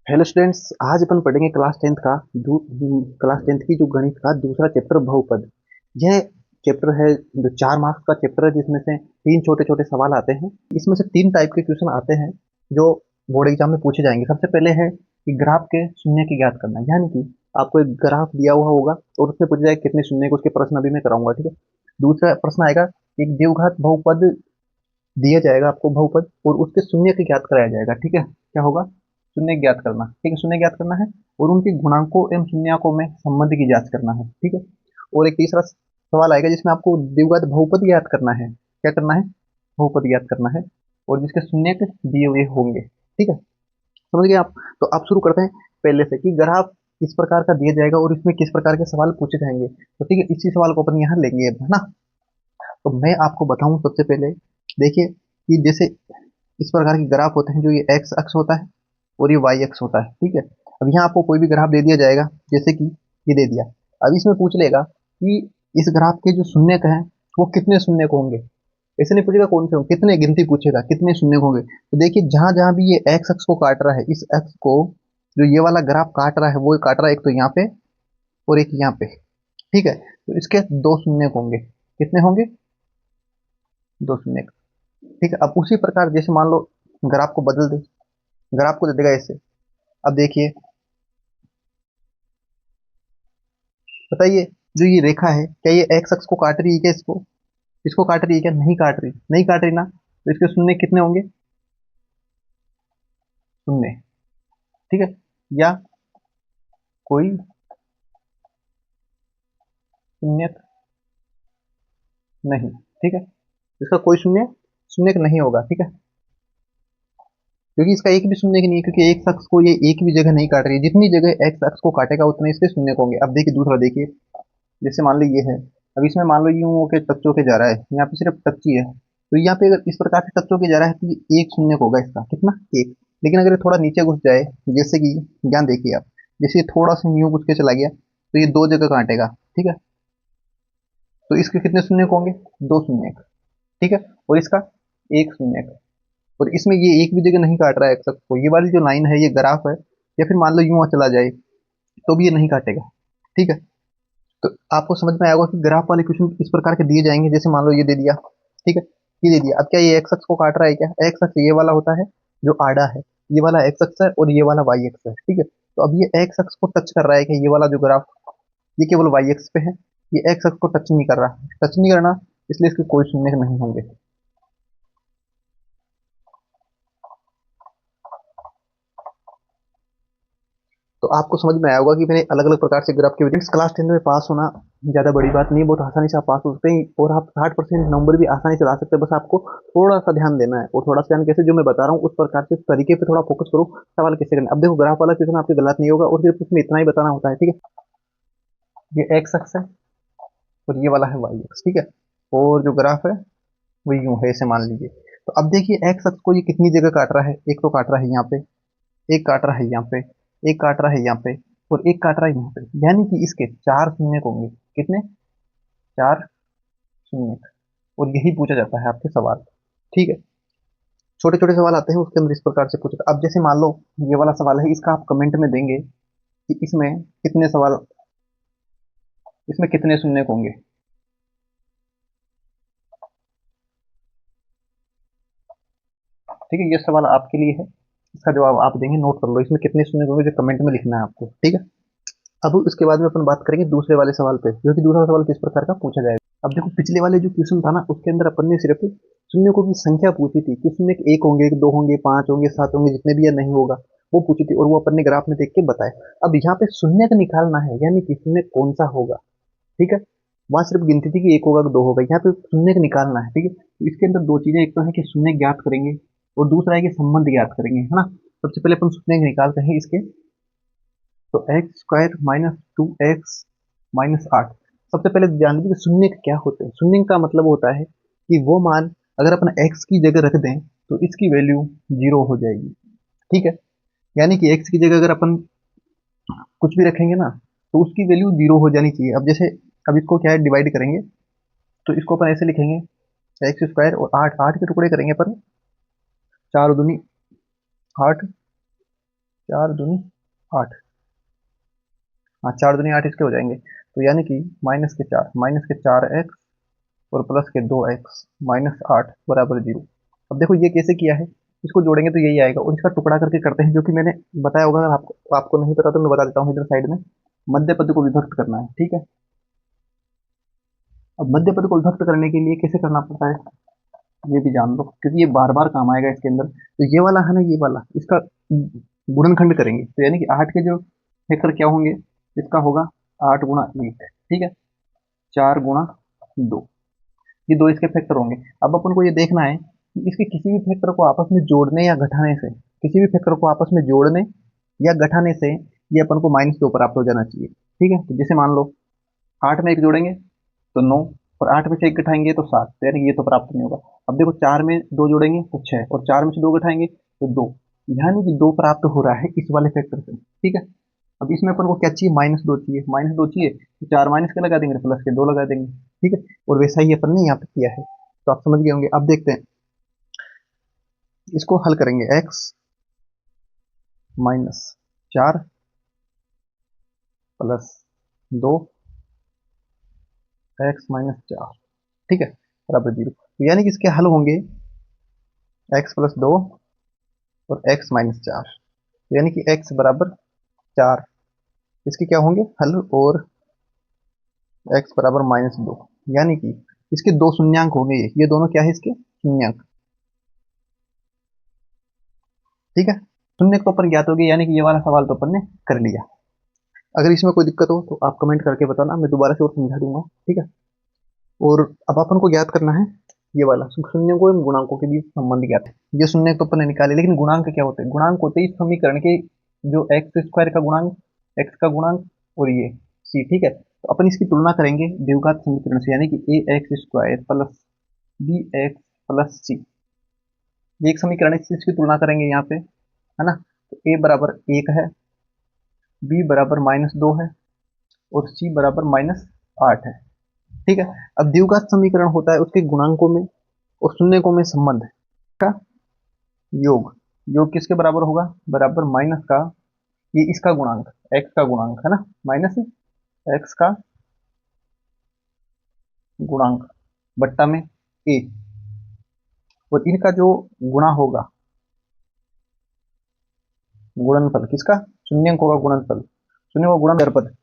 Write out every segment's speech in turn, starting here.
Hello students, आज अपन पढ़ेंगे class tenth की जो गणित का दूसरा चैप्टर बहुपद। यह चैप्टर है जो 4 मार्क्स का चैप्टर है, जिसमें से तीन छोटे छोटे सवाल आते हैं। इसमें से तीन टाइप के क्वेश्चन आते हैं जो बोर्ड एग्जाम में पूछे जाएंगे। सबसे पहले है कि ग्राफ के शून्य की ज्ञात करना, यानी कि आपको एक ग्राफ दिया हुआ होगा और उसमें पूछा जाएगा कितने शून्य को। उसके प्रश्न अभी मैं कराऊंगा, ठीक है। दूसरा प्रश्न आएगा, एक द्विघात बहुपद दिया जाएगा आपको बहुपद, और उसके शून्य की ज्ञात कराया जाएगा, ठीक है। क्या होगा? शून्य ज्ञात करना, ठीक है, शून्य ज्ञात करना है। और उनके गुणांकों एवं शून्यकों में संबंध की जांच करना है, ठीक है। और एक तीसरा सवाल आएगा जिसमें आपको द्विघात बहुपद ज्ञात करना है। क्या करना है? बहुपद ज्ञात करना है, और जिसके शून्य दिए हुए होंगे, ठीक है। समझ गए आप? तो आप शुरू करते हैं पहले से कि ग्राफ किस प्रकार का दिया जाएगा और इसमें किस प्रकार के सवाल पूछे जाएंगे। तो ठीक है, इसी सवाल को अपन यहाँ लेंगे अब, है ना। तो मैं आपको बताऊं सबसे पहले, देखिए कि जैसे इस प्रकार के ग्राफ होते हैं, जो ये एक्स अक्ष होता है और ये वाई अक्ष होता है, ठीक है। अब यहाँ आपको कोई भी ग्राफ दे दिया जाएगा, जैसे कि ये दे दिया। अब इसमें पूछ लेगा कि इस ग्राफ के जो शून्य हैं वो कितने शून्य होंगे। ऐसे नहीं पूछेगा कौन से होंगे, कितने गिनती पूछेगा, कितने शून्य होंगे। तो देखिए जहां जहां भी ये एक्स अक्ष को काट रहा है, इस अक्ष को जो ये वाला ग्राफ काट रहा है वो काट रहा है, एक तो यहाँ पे और एक यहाँ पे, ठीक है। तो इसके दो शून्य होंगे। कितने होंगे? दो शून्य, ठीक है। अब उसी प्रकार जैसे मान लो ग्राफ को बदल दे, ग्राफ को दे देगा ऐसे। अब देखिए, बताइए, जो ये रेखा है क्या ये एक्स अक्ष को काट रही है क्या? इसको इसको काट रही है क्या? नहीं काट रही, नहीं काट रही ना। तो इसके शून्य कितने होंगे? शून्य, ठीक है। या कोई शून्य नहीं, ठीक है। इसका कोई शून्य शून्य नहीं होगा, ठीक है। क्योंकि इसका एक भी शून्य नहीं है, क्योंकि एक्स अक्ष को ये एक भी जगह नहीं काट रही है। जितनी जगह एक्स अक्ष को काटेगा उतने इसके शून्य होंगे। अब देखिए दूसरा, देखिए जैसे मान लो ये है। अब इसमें मान लो यूं होके टच होके जा रहा है, यहाँ पे सिर्फ टच ही है। तो यहाँ पे अगर इस प्रकार से टच होके जा रहा है तो ये एक शून्य होगा इसका, कितना? एक। लेकिन अगर ये थोड़ा नीचे घुस जाए, जैसे कि यहाँ देखिए आप, जैसे ये थोड़ा सा यूं घुस के चला गया तो ये दो जगह काटेगा, ठीक है। तो इसके कितने शून्य होंगे? दो शून्य, ठीक है। और इसका एक शून्य। और इसमें ये एक भी जगह नहीं काट रहा है एक्स को। ये वाली जो लाइन है ये ग्राफ है, या फिर मान लो यूं चला जाए तो भी ये नहीं काटेगा, ठीक है। तो आपको समझ में आएगा कि ग्राफ वाले क्वेश्चन इस प्रकार के दिए जाएंगे। जैसे मान लो ये दे दिया, ठीक है, ये दे दिया। अब क्या ये एक्स अक्ष को काट रहा है क्या? एक्स अक्ष ये वाला होता है जो आड़ा है, ये वाला एक्स अक्ष है, और ये वाला वाई अक्ष है, ठीक है। तो अब ये एक्स अक्ष को टच कर रहा है कि ये वाला जो ग्राफ, ये केवल वाई अक्ष पे है। ये एक्स अक्ष को टच नहीं कर रहा, टच नहीं करना, इसलिए इसके कोई शून्य नहीं होंगे। तो आपको समझ में आया होगा कि मैंने अलग अलग प्रकार से ग्राफ के वजह क्लास 10 में पास होना ज्यादा बड़ी बात नहीं, बहुत आसानी से आप पास हो सकते हैं, और आप 60% नंबर भी आसानी से ला सकते हैं। बस आपको थोड़ा सा ध्यान देना है, और थोड़ा सा ध्यान कैसे, जो मैं बता रहा हूँ उस प्रकार से तरीके पे थोड़ा फोकस करो, सवाल कैसे करना। अब देखो ग्राफ वाला क्वेश्चन आपके गलत नहीं होगा, और सिर्फ उसमें इतना ही बताना होता है, ठीक है। ये एक्स अक्ष है और ये वाला है वाई अक्ष, ठीक है। और जो ग्राफ है वो यूं है, ऐसे मान लीजिए। तो अब देखिए एक्स अक्ष को ये कितनी जगह काट रहा है। एक तो काट रहा है यहाँ पे, एक काट रहा है यहाँ पे, एक काट रहा है यहाँ पे, और एक काट रहा है यहाँ पे। यानी कि इसके चार शून्य होंगे। कितने? चार शून्य। और यही पूछा जाता है आपके सवाल, ठीक है। छोटे छोटे सवाल आते हैं उसके अंदर इस प्रकार से पूछा। अब जैसे मान लो ये वाला सवाल है, इसका आप कमेंट में देंगे कि इसमें कितने सवाल, इसमें कितने शून्य होंगे। ठीक है, ये सवाल आपके लिए है, इसका जवाब आप देंगे, नोट कर लो इसमें कितने शून्य होंगे, जो कमेंट में लिखना है आपको, ठीक है। अब उसके बाद में अपन बात करेंगे दूसरे वाले सवाल पे, जो कि दूसरा सवाल किस प्रकार का पूछा जाएगा। अब देखो पिछले वाले जो क्वेश्चन था ना, उसके अंदर अपन ने सिर्फ शून्यों की संख्या पूछी थी कि शून्य एक होंगे, दो होंगे, पांच होंगे, सात होंगे, जितने भी या नहीं होगा वो पूछी थी, और वो अपन ने ग्राफ में देख के बताया। अब यहाँ पे शून्य का निकालना है, यानी कि शून्य कौन सा होगा, ठीक है। वहां सिर्फ गिनती थी कि एक होगा कि दो होगा, यहाँ पे शून्य का निकालना है, ठीक है। तो इसके अंदर दो चीजें, एक तो है कि शून्य ज्ञात करेंगे, और दूसरा है कि संबंध ज्ञात करेंगे, है ना। सबसे पहले अपन शून्य निकालते हैं इसके। तो x square minus two x minus आठ। सबसे पहले ध्यान दीजिए कि शून्य क्या होते हैं। शून्य का मतलब होता है कि वो मान अगर अपन एक्स की जगह रख दें तो इसकी वैल्यू जीरो हो जाएगी, ठीक है। यानी कि एक्स की जगह अगर अपन कुछ भी रखेंगे ना, तो उसकी वैल्यू जीरो हो जानी चाहिए। अब जैसे, अब इसको क्या है, डिवाइड करेंगे, तो इसको अपन ऐसे लिखेंगे, एक्स स्क्वायर, और आठ, आठ के टुकड़े करेंगे अपन, चार दूनी आठ, 4 दूनी 8, हाँ 4 दूनी 8 इसके हो जाएंगे। तो यानी कि -4 एक्स और प्लस के 2 एक्स -8 बराबर 0। अब देखो ये कैसे किया है, इसको जोड़ेंगे तो यही आएगा, और इसका टुकड़ा करके करते हैं, जो कि मैंने बताया होगा। अगर आपको आपको नहीं पता तो मैं बता देता हूँ, इधर साइड में मध्य पद को विभक्त करना है, ठीक है। अब मध्य पद को विभक्त करने के लिए कैसे करना पड़ता है, ये भी जान लो, क्योंकि ये बार बार काम आएगा इसके अंदर। तो ये वाला है ना, ये वाला, इसका गुणनखंड करेंगे, तो यानी कि 8 के जो फैक्टर क्या होंगे, इसका होगा 8 गुणा 1, ठीक है, 4 गुणा 2, ये दो इसके फैक्टर होंगे। अब अपन को ये देखना है कि इसके किसी भी फैक्टर को आपस में जोड़ने या घटाने से, किसी भी फैक्टर को आपस में जोड़ने या घटाने से ये अपन को -2 प्राप्त हो जाना चाहिए, ठीक है। तो जैसे मान लो 8 में 1 जोड़ेंगे तो 9, और 8 में से 1 घटाएंगे तो 7, तो यानी ये तो प्राप्त नहीं होगा। अब देखो 4 में 2 जोड़ेंगे तो 6, और 4 में से 2 घटाएंगे तो 2, यानी कि 2 प्राप्त हो रहा है इस वाले फैक्टर से, ठीक है। अब इसमें अपन को क्या चाहिए, -2 चाहिए, -2 चाहिए तो 4 माइनस के लगा देंगे, प्लस के 2 लगा देंगे, ठीक है। और वैसा ही अपन ने यहाँ पे किया है, तो आप समझ गए होंगे। अब देखते हैं, इसको हल करेंगे, x -4 +2 x-4, ठीक है, बराबर 0। तो यानी कि इसके हल होंगे x+2 और x-4, तो यानी कि x बराबर 4, इसके क्या होंगे हल, और x बराबर -2, यानी कि इसके दो शून्यांक होंगे, ये दोनों क्या है इसके शून्यांक, ठीक है। शून्य तो अपन ज्ञात हो गए, यानी कि ये वाला सवाल तो अपन ने कर लिया। अगर इसमें कोई दिक्कत हो तो आप कमेंट करके बताना, मैं दोबारा से और समझा दूंगा, ठीक है। और अब अपन को ज्ञात करना है ये वाला शून्यों एवं गुणांकों के बीच संबंध ज्ञात है। ये शून्य तो अपन ने निकाले, लेकिन गुणांक क्या होते हैं, गुणांक होते हैं इस समीकरण के जो x² का गुणांक, x का गुणांक, और ये c, ठीक है। तो अपन इसकी तुलना करेंगे द्विघात समीकरण से, यानी कि ax² plus bx plus c, ये एक समीकरण है, इसकी तुलना करेंगे यहाँ पे, है ना। तो a बराबर 1 है, b बराबर -2 है, और c बराबर -8 है, ठीक है। अब द्विघात समीकरण होता है उसके गुणांकों में और शून्यकों में संबंध का योग, योग किसके बराबर होगा, बराबर माइनस का, ये इसका गुणांक, x का गुणांक है ना, माइनस x का गुणांक बट्टा में a, और इनका जो गुणा होगा, गुणनफल किसका, शून्यंकों का गुणनफल, शून्य का गुणन पद,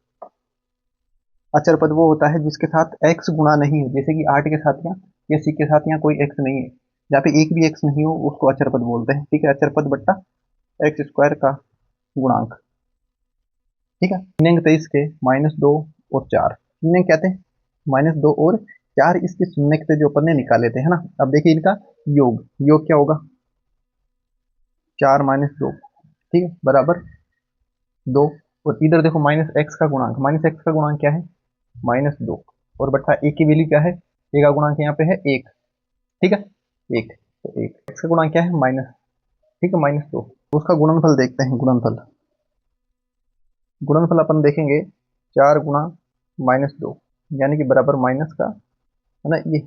अचर पद वो होता है जिसके साथ x गुणा नहीं हो, जैसे कि 8 के साथ या c के साथ यहाँ कोई x नहीं है, जहाँ पे एक भी x नहीं हो उसको अचर पद बोलते हैं, ठीक है। अचर पद बट्टा x² का गुणांक, ठीक है। शून्य 23 के -2 और 4, शून्य क्या थे, -2 और 4, इसके शून्य थे जो अपन ने निकाले थे, है ना। अब देखिए इनका योग, योग क्या होगा, 4 -2, ठीक है, बराबर 2, और इधर देखो -x का गुणांक, -x का गुणांक क्या है, -2, और बट्टा a की वैल्यू क्या है, a का गुणांक यहाँ पे है 1, ठीक है, 1, तो 1, x का गुणांक क्या है माइनस, ठीक है, -2, उसका गुणनफल देखते हैं, गुणनफल, गुणनफल अपन देखेंगे 4 गुणा -2, यानी कि बराबर माइनस का, है ना, ये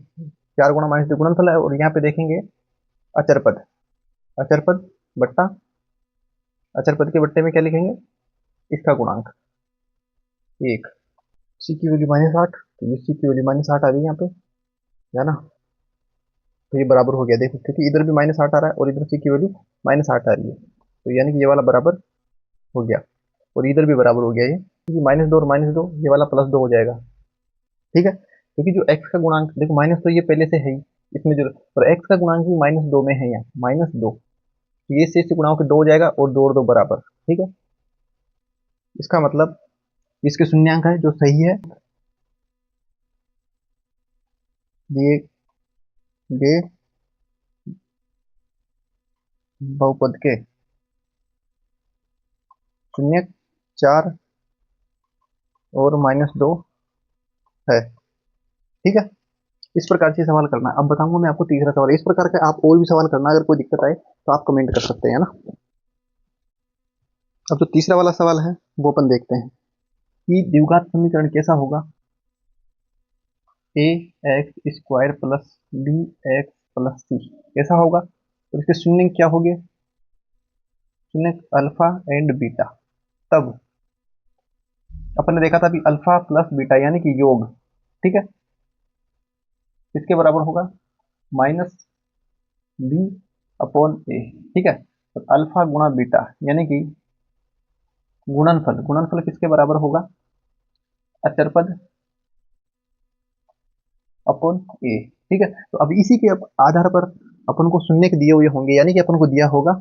4 गुणा -2 गुणनफल है, और यहाँ पे देखेंगे अचर पद, अचर पद बट्टा, अचर पद के बट्टे में क्या लिखेंगे, इसका गुणांक 1, सी की वैल्यू -8, तो ये सी की वैल्यू -8 आ गई यहाँ पे, है ना। तो ये बराबर हो गया, देखो, क्योंकि इधर भी -8 आ रहा है और इधर सी की वैल्यू -8 आ रही है, तो यानी कि ये वाला बराबर हो गया, और इधर भी बराबर हो गया ये, क्योंकि -2 और -2, ये वाला +2 हो जाएगा, ठीक है। क्योंकि जो x का गुणांक देखो, माइनस तो ये पहले से है ही इसमें जो, और x का गुणांक भी -2 में है, यहाँ -2, तो ये से गुणा होकर 2 हो जाएगा, और 2 और 2 बराबर, ठीक है। इसका मतलब इसके शून्यांक है जो सही है, दिए गए बहुपद के शून्य 4 और -2 है, ठीक है। इस प्रकार से सवाल करना है। अब बताऊंगा मैं आपको तीसरा सवाल, इस प्रकार का आप और भी सवाल करना, अगर कोई दिक्कत आए तो आप कमेंट कर सकते हैं ना। अब जो तीसरा वाला सवाल है वो अपन देखते हैं कि द्विघात समीकरण कैसा होगा, ax² plus bx plus c कैसा होगा, और इसके शून्य क्या होंगे, शून्यक अल्फा एंड बीटा, तब अपन ने देखा था अभी अल्फा प्लस बीटा यानी कि योग, ठीक है, किसके बराबर होगा, माइनस बी अपॉन ए, ठीक है। तो अल्फा गुणा बीटा यानी कि गुणनफल, गुणनफल किसके बराबर होगा, अचर पद अपॉन ए, ठीक है। तो अब इसी के आधार पर अपन को शून्य दिए हुए होंगे, यानी कि अपन को दिया होगा,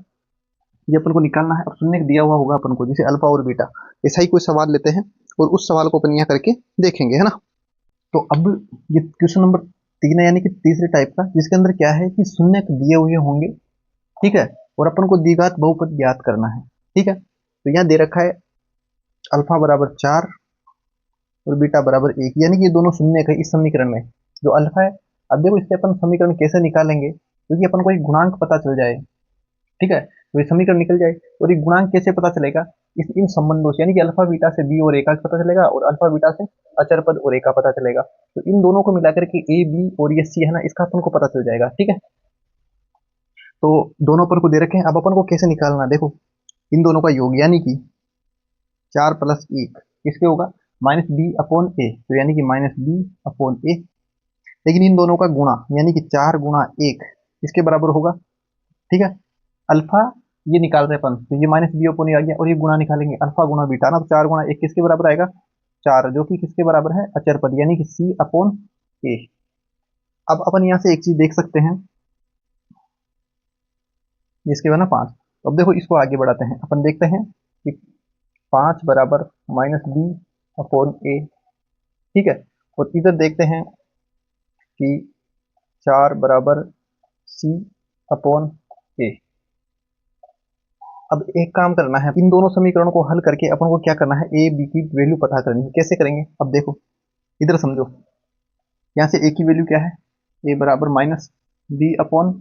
ये अपन को निकालना है। अब शून्य दिया हुआ होगा अपन को, जैसे अल्फा और बीटा, ऐसा ही कोई सवाल लेते हैं और उस सवाल को अपन यहाँ करके देखेंगे, है ना। तो अब ये क्वेश्चन नंबर 3 है, यानी कि तीसरे टाइप का, जिसके अंदर क्या है कि शून्य दिए हुए होंगे, ठीक है, और अपन को द्विघात बहुपद ज्ञात करना है, ठीक है। तो यहाँ दे रखा है अल्फा बराबर 4 और बीटा बराबर 1, यानी कि ये दोनों शून्य है इस समीकरण में, जो अल्फा है। अब देखो इससे अपन समीकरण कैसे निकालेंगे, क्योंकि अपन को एक गुणांक पता चल जाए, ठीक है, तो ये समीकरण निकल जाए। और ये गुणांक कैसे पता चलेगा, इन संबंधों से, यानी कि अल्फा बीटा से बी और ए का पता चलेगा, और अल्फा बीटा से अचर पद और ए का पता चलेगा। तो इन दोनों को मिलाकर के ए बी और ये सी है ना, इसका अपन को पता चल जाएगा, ठीक है। तो दोनों अपन को दे रखे हैं, अब अपन को कैसे निकालना, देखो इन दोनों का योग, यानी कि 4 प्लस 1 किसके होगा, माइनस बी अपॉन ए, तो यानी कि माइनस बी अपॉन ए। लेकिन इन दोनों का गुणा, यानी कि 4 गुणा 1 किसके बराबर होगा, ठीक है। अल्फा ये निकाल रहे अपन, तो ये माइनस बी अपॉन ए आ गया, और ये गुणा निकालेंगे अल्फा गुणा बीटा ना, तो 4 गुणा 1 किसके बराबर आएगा, 4, जो कि किसके बराबर है, अचर पद, यानी कि सी अपॉन ए। अब अपन यहाँ से एक चीज देख सकते हैं, जिसके बाद ना 5, तो अब देखो इसको आगे बढ़ाते हैं, अपन देखते हैं कि 5 बराबर माइनस बी अपॉन ए, ठीक है। और इधर देखते हैं कि 4 बराबर सी अपॉन ए। अब एक काम करना है, इन दोनों समीकरणों को हल करके अपन को क्या करना है, ए बी की वैल्यू पता करनी है। कैसे करेंगे, अब देखो इधर समझो, यहाँ से ए की वैल्यू क्या है, ए बराबर माइनस बी अपॉन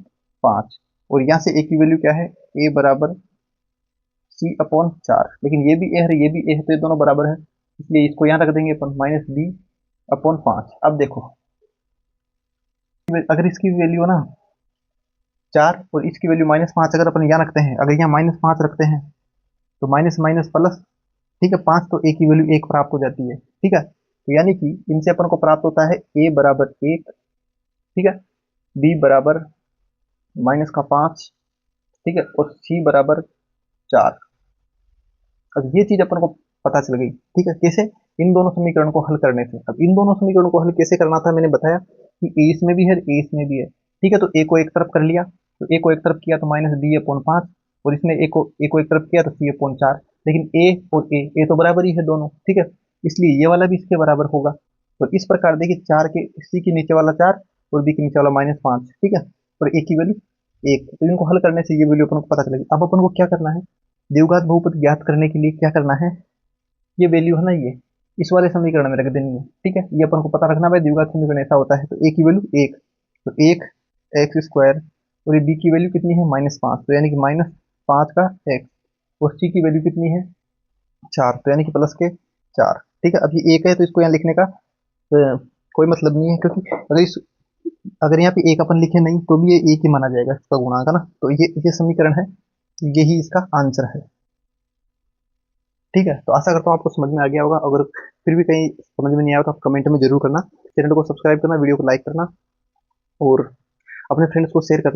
5, और यहाँ से ए की वैल्यू क्या है, ए बराबर सी अपॉन 4। लेकिन ये भी ए है, ये भी ए है, तो ये दोनों बराबर है, इसलिए इसको यहाँ रख देंगे अपन, माइनस बी अपॉन 5। अब देखो अगर इसकी वैल्यू है ना 4 और इसकी वैल्यू -5, अगर अपन यहाँ रखते हैं, अगर यहाँ -5 रखते हैं तो माइनस माइनस प्लस, ठीक है, 5, तो ए की वैल्यू 1 प्राप्त हो जाती है, ठीक है। तो यानी कि इनसे अपन को प्राप्त होता है ए बराबर 1, ठीक है, बी बराबर -5, ठीक है, और सी बराबर 4। अब ये चीज अपन को पता चल गई, ठीक है, कैसे, इन दोनों समीकरण को हल करने से। अब इन दोनों समीकरणों को हल कैसे करना था, मैंने बताया कि ए इसमें भी है, ए इसमें भी है, ठीक है। तो ए को एक तरफ कर लिया, तो ए को एक तरफ किया तो माइनस बी अपॉन 5, और इसमें ए को एक तरफ किया तो सी अपॉन 4। लेकिन ए और ए तो बराबर ही है दोनों, ठीक है, इसलिए ये वाला भी इसके बराबर होगा। तो इस प्रकार देखिए, 4 के सी के नीचे वाला 4 और बी के नीचे वाला -5, ठीक है, और ए की वैल्यू 1, तो इनको हल करने से ये वैल्यू अपन को पता चलेगी। अब अपन को क्या करना है, द्विघात बहुपद ज्ञात करने के लिए क्या करना है, ये वैल्यू है ना, ये इस वाले समीकरण में रख देनी है, ठीक है। ये अपन को पता रखना है, द्विघात समीकरण ऐसा होता है। तो ए की वैल्यू 1, तो 1 एक्स स्क्वायर, और ये बी की वैल्यू कितनी है, -5, तो यानी कि -5 का एक्स, और सी की वैल्यू कितनी है 4, तो यानी कि प्लस के 4, ठीक है। अब ये 1 है तो इसको यहाँ लिखने का कोई मतलब नहीं है, क्योंकि अगर यहाँ पे 1 अपन लिखे नहीं तो भी ये 1 ही माना जाएगा, इसका गुणांक है ना। तो ये समीकरण है, यही इसका आंसर है, ठीक है। तो आशा करता हूँ आपको समझ में आ गया होगा। अगर फिर भी कहीं समझ में नहीं आया तो आप कमेंट में जरूर करना, चैनल को सब्सक्राइब करना, वीडियो को लाइक करना, और अपने फ्रेंड्स को शेयर करना।